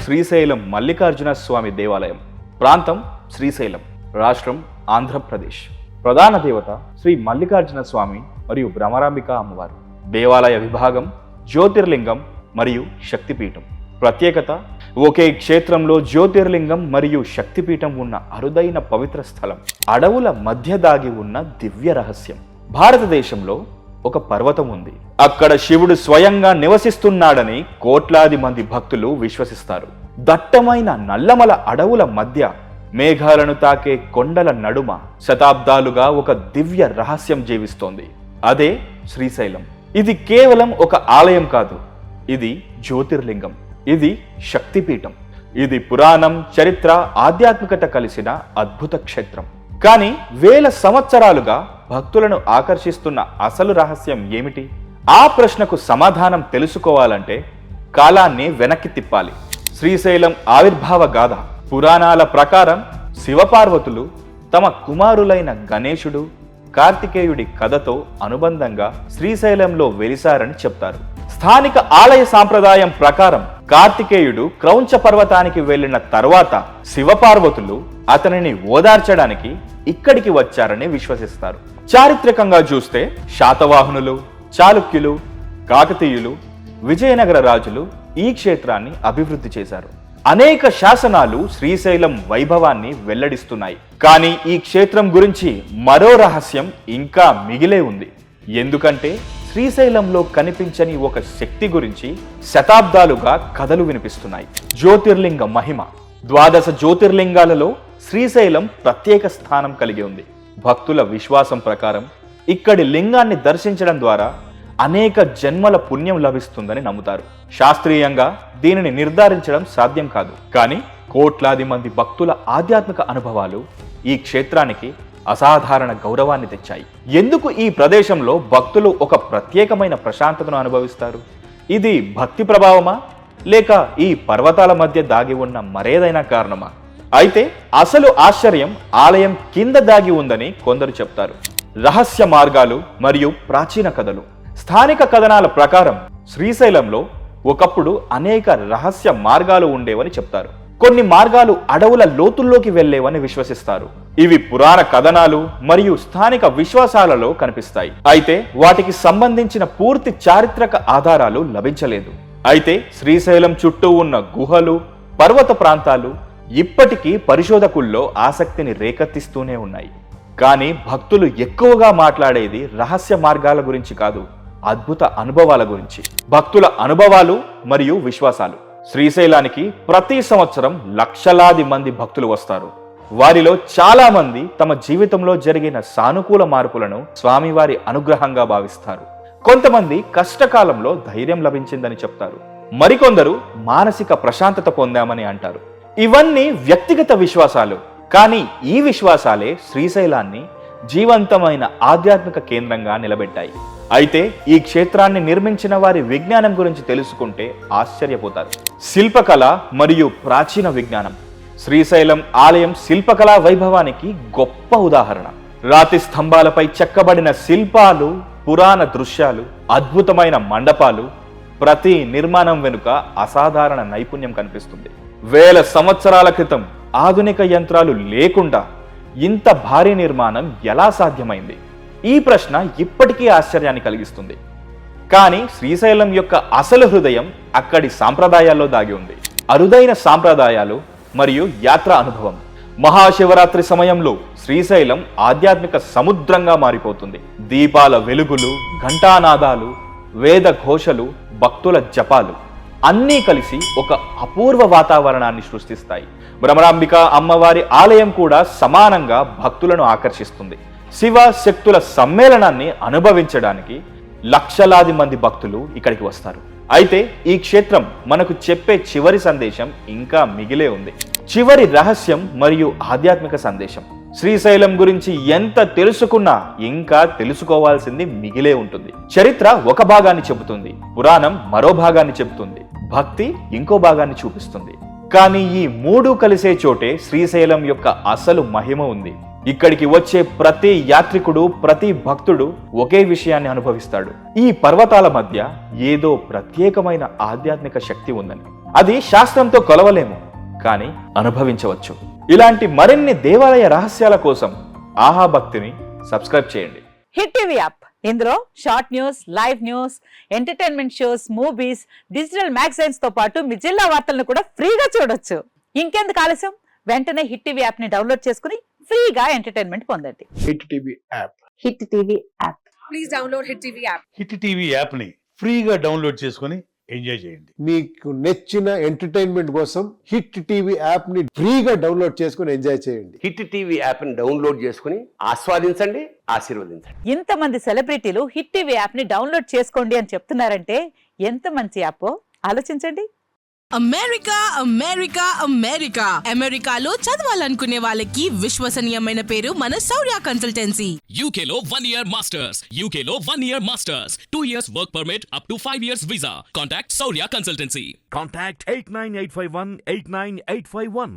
శ్రీశైలం మల్లికార్జున స్వామి దేవాలయం. ప్రాంతం శ్రీశైలం, రాష్ట్రం ఆంధ్రప్రదేశ్. ప్రధాన దేవత శ్రీ మల్లికార్జున స్వామి మరియు భ్రమరాంబిక అమ్మవారు. దేవాలయ విభాగం జ్యోతిర్లింగం మరియు శక్తిపీఠం. ప్రత్యేకత: ఒకే క్షేత్రంలో జ్యోతిర్లింగం మరియు శక్తిపీఠం ఉన్న అరుదైన పవిత్ర స్థలం. అడవుల మధ్య దాగి ఉన్న దివ్య రహస్యం. భారతదేశంలో ఒక పర్వతం ఉంది. అక్కడ శివుడు స్వయంగా నివసిస్తున్నాడని కోట్లాది మంది భక్తులు విశ్వసిస్తారు. దట్టమైన నల్లమల అడవుల మధ్య మేఘాలను తాకే కొండల నడుమ శతాబ్దాలుగా ఒక దివ్య రహస్యం జీవిస్తోంది. అదే శ్రీశైలం. ఇది కేవలం ఒక ఆలయం కాదు, ఇది జ్యోతిర్లింగం, ఇది శక్తిపీఠం, ఇది పురాణం, చరిత్ర, ఆధ్యాత్మికత కలిసిన అద్భుత క్షేత్రం. కానీ వేల సంవత్సరాలుగా భక్తులను ఆకర్షిస్తున్న అసలు రహస్యం ఏమిటి? ఆ ప్రశ్నకు సమాధానం తెలుసుకోవాలంటే కాలాన్ని వెనక్కి తిప్పాలి. శ్రీశైలం ఆవిర్భావ గాథ. పురాణాల ప్రకారం శివపార్వతులు తమ కుమారులైన గణేశుడు, కార్తికేయుడి కథతో అనుబంధంగా శ్రీశైలంలో వెలిశారని చెప్తారు. స్థానిక ఆలయ సాంప్రదాయం ప్రకారం కార్తికేయుడు క్రౌంచ పర్వతానికి వెళ్లిన తర్వాత శివపార్వతులు అతనిని ఓదార్చడానికి ఇక్కడికి వచ్చారని విశ్వసిస్తారు. చారిత్రకంగా చూస్తే శాతవాహనులు, చాళుక్యులు, కాకతీయులు, విజయనగర రాజులు ఈ క్షేత్రాన్ని అభివృద్ధి చేశారు. అనేక శాసనాలు శ్రీశైలం వైభవాన్ని వెల్లడిస్తున్నాయి. కానీ ఈ క్షేత్రం గురించి మరో రహస్యం ఇంకా మిగిలే ఉంది. ఎందుకంటే శ్రీశైలంలో కనిపించని ఒక శక్తి గురించి శతాబ్దాలుగా కథలు వినిపిస్తున్నాయి. జ్యోతిర్లింగ మహిమ. 12 జ్యోతిర్లింగాలలో శ్రీశైలం ప్రత్యేక స్థానం కలిగి ఉంది. భక్తుల విశ్వాసం ప్రకారం ఇక్కడి లింగాన్ని దర్శించడం ద్వారా అనేక జన్మల పుణ్యం లభిస్తుందని నమ్ముతారు. శాస్త్రీయంగా దీనిని నిర్ధారించడం సాధ్యం కాదు. కానీ కోట్లాది మంది భక్తుల ఆధ్యాత్మిక అనుభవాలు ఈ క్షేత్రానికి అసాధారణ గౌరవాన్ని తెచ్చాయి. ఎందుకు ఈ ప్రదేశంలో భక్తులు ఒక ప్రత్యేకమైన ప్రశాంతతను అనుభవిస్తారు? ఇది భక్తి ప్రభావమా, లేక ఈ పర్వతాల మధ్య దాగి ఉన్న మరేదైనా కారణమా? అయితే అసలు ఆశ్చర్యం ఆలయం కింద దాగి ఉందని కొందరు చెప్తారు. రహస్య మార్గాలు మరియు ప్రాచీన కథలు. స్థానిక కథనాల ప్రకారం శ్రీశైలంలో ఒకప్పుడు అనేక రహస్య మార్గాలు ఉండేవని చెప్తారు. కొన్ని మార్గాలు అడవుల లోతుల్లోకి వెళ్లేవని విశ్వసిస్తారు. ఇవి పురాణ కథనాలు మరియు స్థానిక విశ్వాసాలలో కనిపిస్తాయి. అయితే వాటికి సంబంధించిన పూర్తి చారిత్రక ఆధారాలు లభించలేదు. అయితే శ్రీశైలం చుట్టూ ఉన్న గుహలు, పర్వత ప్రాంతాలు ఇప్పటికీ పరిశోధకుల్లో ఆసక్తిని రేకెత్తిస్తూనే ఉన్నాయి. కానీ భక్తులు ఎక్కువగా మాట్లాడేది రహస్య మార్గాల గురించి కాదు, అద్భుత అనుభవాల గురించి. భక్తుల అనుభవాలు మరియు విశ్వాసాలు. శ్రీశైలానికి ప్రతి సంవత్సరం లక్షలాది మంది భక్తులు వస్తారు. వారిలో చాలా మంది తమ జీవితంలో జరిగిన సానుకూల మార్పులను స్వామివారి అనుగ్రహంగా భావిస్తారు. కొంతమంది కష్టకాలంలో ధైర్యం లభించిందని చెప్తారు. మరికొందరు మానసిక ప్రశాంతత పొందామని అంటారు. ఇవన్నీ వ్యక్తిగత విశ్వాసాలు. కానీ ఈ విశ్వాసాలే శ్రీశైలాన్ని జీవంతమైన ఆధ్యాత్మిక కేంద్రంగా నిలబెట్టాయి. అయితే ఈ క్షేత్రాన్ని నిర్మించిన వారి విజ్ఞానం గురించి తెలుసుకుంటే ఆశ్చర్యపోతారు. శిల్పకళ మరియు ప్రాచీన విజ్ఞానం. శ్రీశైలం ఆలయం శిల్పకళా వైభవానికి గొప్ప ఉదాహరణ. రాతి స్తంభాలపై చెక్కబడిన శిల్పాలు, పురాణ దృశ్యాలు, అద్భుతమైన మండపాలు. ప్రతి నిర్మాణం వెనుక అసాధారణ నైపుణ్యం కనిపిస్తుంది. వేల సంవత్సరాల క్రితం ఆధునిక యంత్రాలు లేకుండా ఇంత భారీ నిర్మాణం ఎలా సాధ్యమైంది? ఈ ప్రశ్న ఇప్పటికీ ఆశ్చర్యాన్ని కలిగిస్తుంది. కానీ శ్రీశైలం యొక్క అసలు హృదయం అక్కడి సాంప్రదాయాల్లో దాగి ఉంది. అరుదైన సాంప్రదాయాలు మరియు యాత్రా అనుభవం. మహాశివరాత్రి సమయంలో శ్రీశైలం ఆధ్యాత్మిక సముద్రంగా మారిపోతుంది. దీపాల వెలుగులు, ఘంటానాదాలు, వేద ఘోషలు, భక్తుల జపాలు అన్నీ కలిసి ఒక అపూర్వ వాతావరణాన్ని సృష్టిస్తాయి. భ్రమరాంబిక అమ్మవారి ఆలయం కూడా సమానంగా భక్తులను ఆకర్షిస్తుంది. శివ శక్తుల సమ్మేళనాన్ని అనుభవించడానికి లక్షలాది మంది భక్తులు ఇక్కడికి వస్తారు. అయితే ఈ క్షేత్రం మనకు చెప్పే చివరి సందేశం ఇంకా మిగిలే ఉంది. చివరి రహస్యం మరియు ఆధ్యాత్మిక సందేశం. శ్రీశైలం గురించి ఎంత తెలుసుకున్నా ఇంకా తెలుసుకోవాల్సింది మిగిలే ఉంటుంది. చరిత్ర ఒక భాగాన్ని చెబుతుంది, పురాణం మరో భాగాన్ని చెబుతుంది, భక్తి ఇంకో భాగాన్ని చూపిస్తుంది. కానీ ఈ మూడు కలిసే చోటే శ్రీశైలం యొక్క అసలు మహిమ ఉంది. ఇక్కడికి వచ్చే ప్రతి యాత్రికుడు, ప్రతి భక్తుడు ఒకే విషయాన్ని అనుభవిస్తాడు. ఈ పర్వతాల మధ్య ఏదో ప్రత్యేకమైన ఆధ్యాత్మిక శక్తి ఉందని. అది శాస్త్రంతో కొలవలేము, కానీ అనుభవించవచ్చు. ఇలాంటి మరిన్ని దేవాలయ రహస్యాల కోసం ఆహా భక్తిని సబ్స్క్రైబ్ చేయండి. హిట్ టీవీ యాప్, ఇందులో short news, live news, entertainment shows, movies, digital magazines తో పాటు మీ జిల్లా వార్తలను కూడా ఫ్రీగా చూడొచ్చు. ఇంకెందుకు ఆలస్యం, వెంటనే హిట్ టీవీ యాప్ ని డౌన్లోడ్ చేసుకుని ఫ్రీగా ఎంటర్టైన్మెంట్ పొందండి. Hit TV app. Hit TV app. Please download Hit TV app. Hit TV యాప్ని ఫ్రీగా డౌన్లోడ్ చేసుకొని ఎంజాయ్ చేయండి. మీకు నచ్చిన ఎంటర్టైన్మెంట్ కోసం హిట్ టీవీ యాప్ ని ఫ్రీగా డౌన్లోడ్ చేసుకుని ఎంజాయ్ చేయండి. హిట్ టీవీ యాప్ని డౌన్లోడ్ చేసుకుని ఆస్వాదించండి, ఆశీర్వదించండి. ఇంతమంది సెలబ్రిటీలు హిట్ టీవీ యాప్ ని డౌన్లోడ్ చేసుకోండి అని చెప్తున్నారంటే ఎంత మంచి యాప్ ఆలోచించండి. అమెరికా అమెరికా అమెరికా అమెరికాలో చదవాలనుకునే వాళ్ళకి విశ్వసనీయమైన పేరు మన శౌర్య కన్సల్టెన్సీ. UK లో 1 year masters. UK లో 1 year masters. 2 years work permit up to 5 years visa. Contact Saurya Consultancy. Contact 89851 89851.